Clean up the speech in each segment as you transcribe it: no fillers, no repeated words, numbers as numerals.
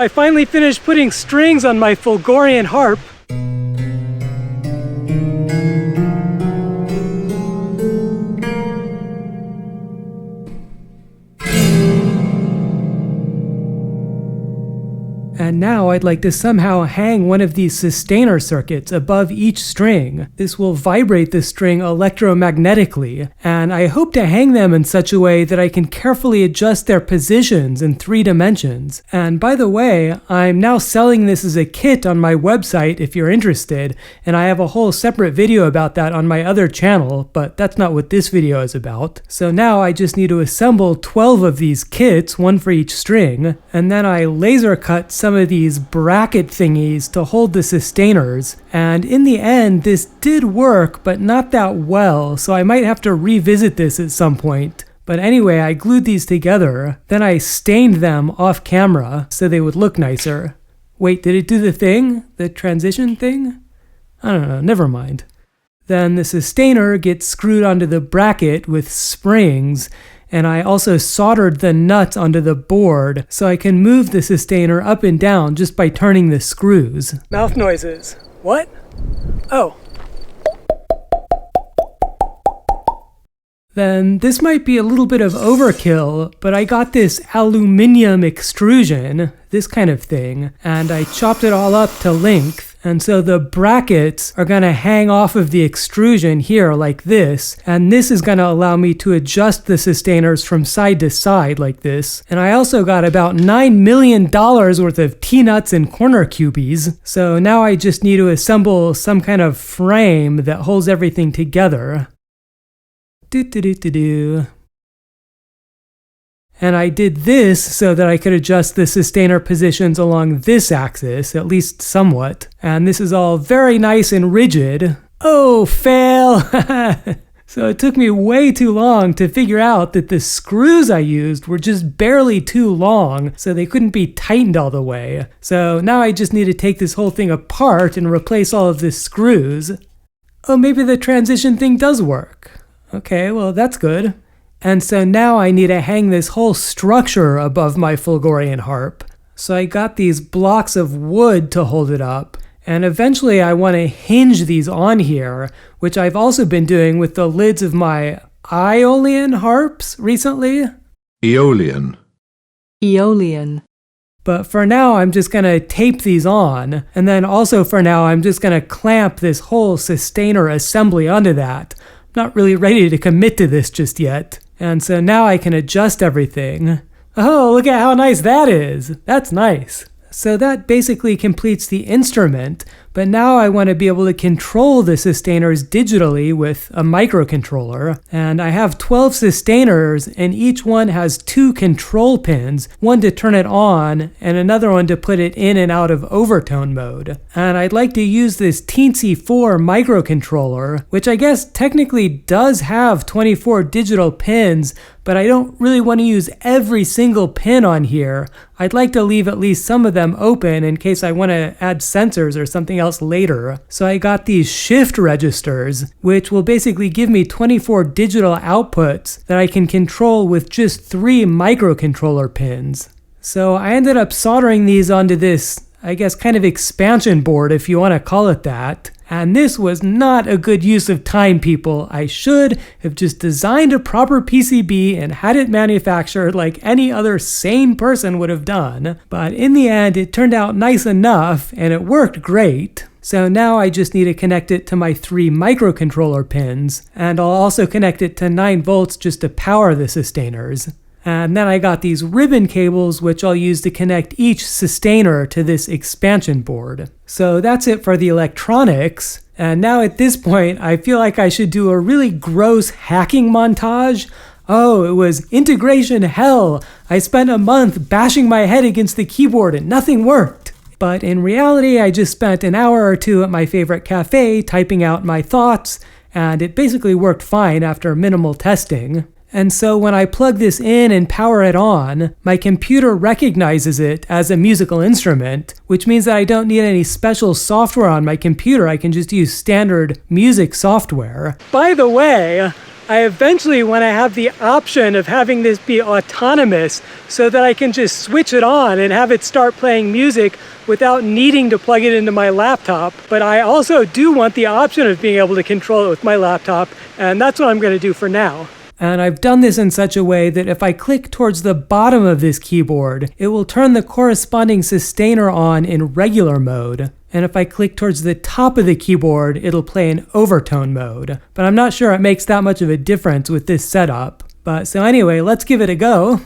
I finally finished putting strings on my Fulgorian harp. And now I'd like to somehow hang one of these sustainer circuits above each string. This will vibrate the string electromagnetically, and I hope to hang them in such a way that I can carefully adjust their positions in 3 dimensions. And by the way, I'm now selling this as a kit on my website if you're interested, and I have a whole separate video about that on my other channel, but that's not what this video is about. So now I just need to assemble 12 of these kits, one for each string, and then I laser cut some of these bracket thingies to hold the sustainers, and in the end this did work, but not that well, so I might have to revisit this at some point. But anyway, I glued these together, then I stained them off camera so they would look nicer. Wait, did it do the thing? The transition thing? I don't know, never mind. Then the sustainer gets screwed onto the bracket with springs, and I also soldered the nuts onto the board so I can move the sustainer up and down just by turning the screws. Mouth noises. What? Oh. Then this might be a little bit of overkill, but I got this aluminum extrusion, this kind of thing, and I chopped it all up to length. And so the brackets are going to hang off of the extrusion here like this, and this is going to allow me to adjust the sustainers from side to side like this. And I also got about $9 million worth of T-nuts and corner cubies, so now I just need to assemble some kind of frame that holds everything together. And I did this so that I could adjust the sustainer positions along this axis, at least somewhat. And this is all very nice and rigid. Oh, fail! So it took me way too long to figure out that the screws I used were just barely too long, so they couldn't be tightened all the way. So now I just need to take this whole thing apart and replace all of the screws. Oh, maybe the transition thing does work. Okay, well that's good. And so now I need to hang this whole structure above my Fulgorian harp. So I got these blocks of wood to hold it up, and eventually I want to hinge these on here, which I've also been doing with the lids of my Aeolian harps recently. Aeolian. Aeolian. But for now I'm just going to tape these on, and then also for now I'm just going to clamp this whole sustainer assembly onto that. I'm not really ready to commit to this just yet. And so now I can adjust everything. Oh, look at how nice that is. That's nice. So that basically completes the instrument, but now I want to be able to control the sustainers digitally with a microcontroller. And I have 12 sustainers, and each one has 2 control pins, one to turn it on and another one to put it in and out of overtone mode. And I'd like to use this Teensy 4 microcontroller, which I guess technically does have 24 digital pins, but I don't really want to use every single pin on here. I'd like to leave at least some of them open in case I want to add sensors or something else later. So I got these shift registers, which will basically give me 24 digital outputs that I can control with just 3 microcontroller pins. So I ended up soldering these onto this, I guess, kind of expansion board, if you want to call it that. And this was not a good use of time, people. I should have just designed a proper PCB and had it manufactured like any other sane person would have done. But in the end, it turned out nice enough, and it worked great. So now I just need to connect it to my 3 microcontroller pins, and I'll also connect it to 9 volts just to power the sustainers. And then I got these ribbon cables, which I'll use to connect each sustainer to this expansion board. So that's it for the electronics. And now at this point, I feel like I should do a really gross hacking montage. Oh, it was integration hell. I spent a month bashing my head against the keyboard and nothing worked. But in reality, I just spent an hour or 2 at my favorite cafe typing out my thoughts, and it basically worked fine after minimal testing. And so when I plug this in and power it on, my computer recognizes it as a musical instrument, which means that I don't need any special software on my computer. I can just use standard music software. By the way, I eventually want to have the option of having this be autonomous so that I can just switch it on and have it start playing music without needing to plug it into my laptop. But I also do want the option of being able to control it with my laptop, and that's what I'm going to do for now. And I've done this in such a way that if I click towards the bottom of this keyboard, it will turn the corresponding sustainer on in regular mode. And if I click towards the top of the keyboard, it'll play in overtone mode. But I'm not sure it makes that much of a difference with this setup. But so anyway, let's give it a go.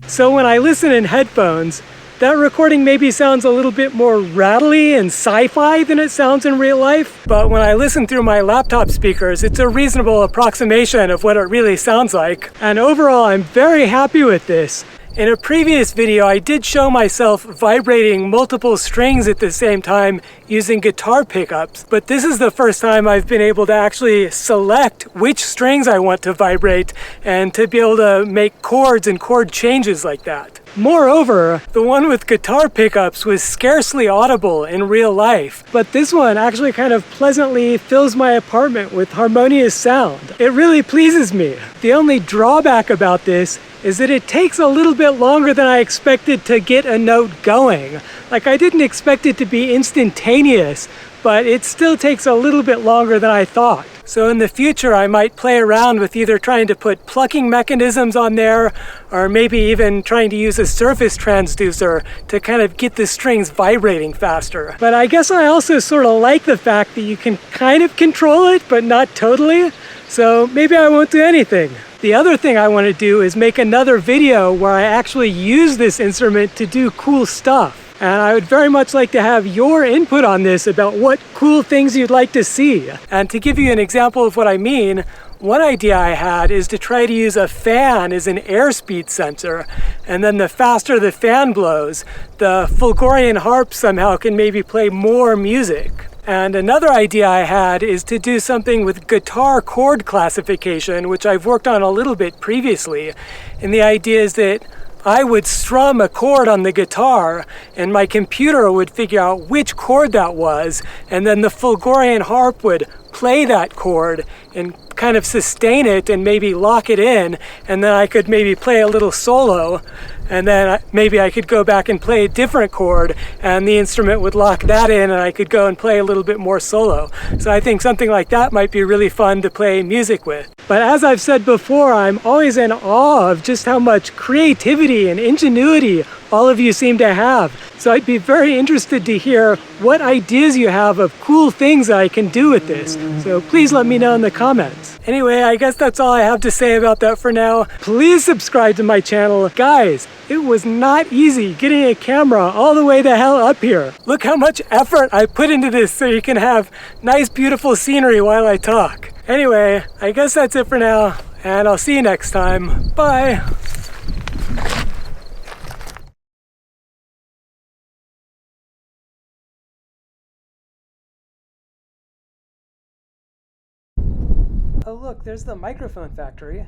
So when I listen in headphones, that recording maybe sounds a little bit more rattly and sci-fi than it sounds in real life, but when I listen through my laptop speakers, it's a reasonable approximation of what it really sounds like. And overall, I'm very happy with this. In a previous video, I did show myself vibrating multiple strings at the same time using guitar pickups, but this is the first time I've been able to actually select which strings I want to vibrate and to be able to make chords and chord changes like that. Moreover, the one with guitar pickups was scarcely audible in real life, but this one actually kind of pleasantly fills my apartment with harmonious sound. It really pleases me. The only drawback about this is that it takes a little bit longer than I expected to get a note going. Like, I didn't expect it to be instantaneous, but it still takes a little bit longer than I thought. So in the future, I might play around with either trying to put plucking mechanisms on there, or maybe even trying to use a surface transducer to kind of get the strings vibrating faster. But I guess I also sort of like the fact that you can kind of control it, but not totally. So maybe I won't do anything. The other thing I want to do is make another video where I actually use this instrument to do cool stuff. And I would very much like to have your input on this about what cool things you'd like to see. And to give you an example of what I mean, one idea I had is to try to use a fan as an airspeed sensor, and then the faster the fan blows, the Fulgorian Harp somehow can maybe play more music. And another idea I had is to do something with guitar chord classification, which I've worked on a little bit previously. And the idea is that I would strum a chord on the guitar, and my computer would figure out which chord that was, and then the Fulgorian Harp would play that chord and kind of sustain it and maybe lock it in, and then I could maybe play a little solo, and then maybe I could go back and play a different chord, and the instrument would lock that in, and I could go and play a little bit more solo. So I think something like that might be really fun to play music with. But as I've said before, I'm always in awe of just how much creativity and ingenuity all of you seem to have. So I'd be very interested to hear what ideas you have of cool things that I can do with this. So please let me know in the comments. Anyway, I guess that's all I have to say about that for now. Please subscribe to my channel. Guys, it was not easy getting a camera all the way the hell up here. Look how much effort I put into this so you can have nice, beautiful scenery while I talk. Anyway, I guess that's it for now, and I'll see you next time. Bye! Oh look, there's the microphone factory.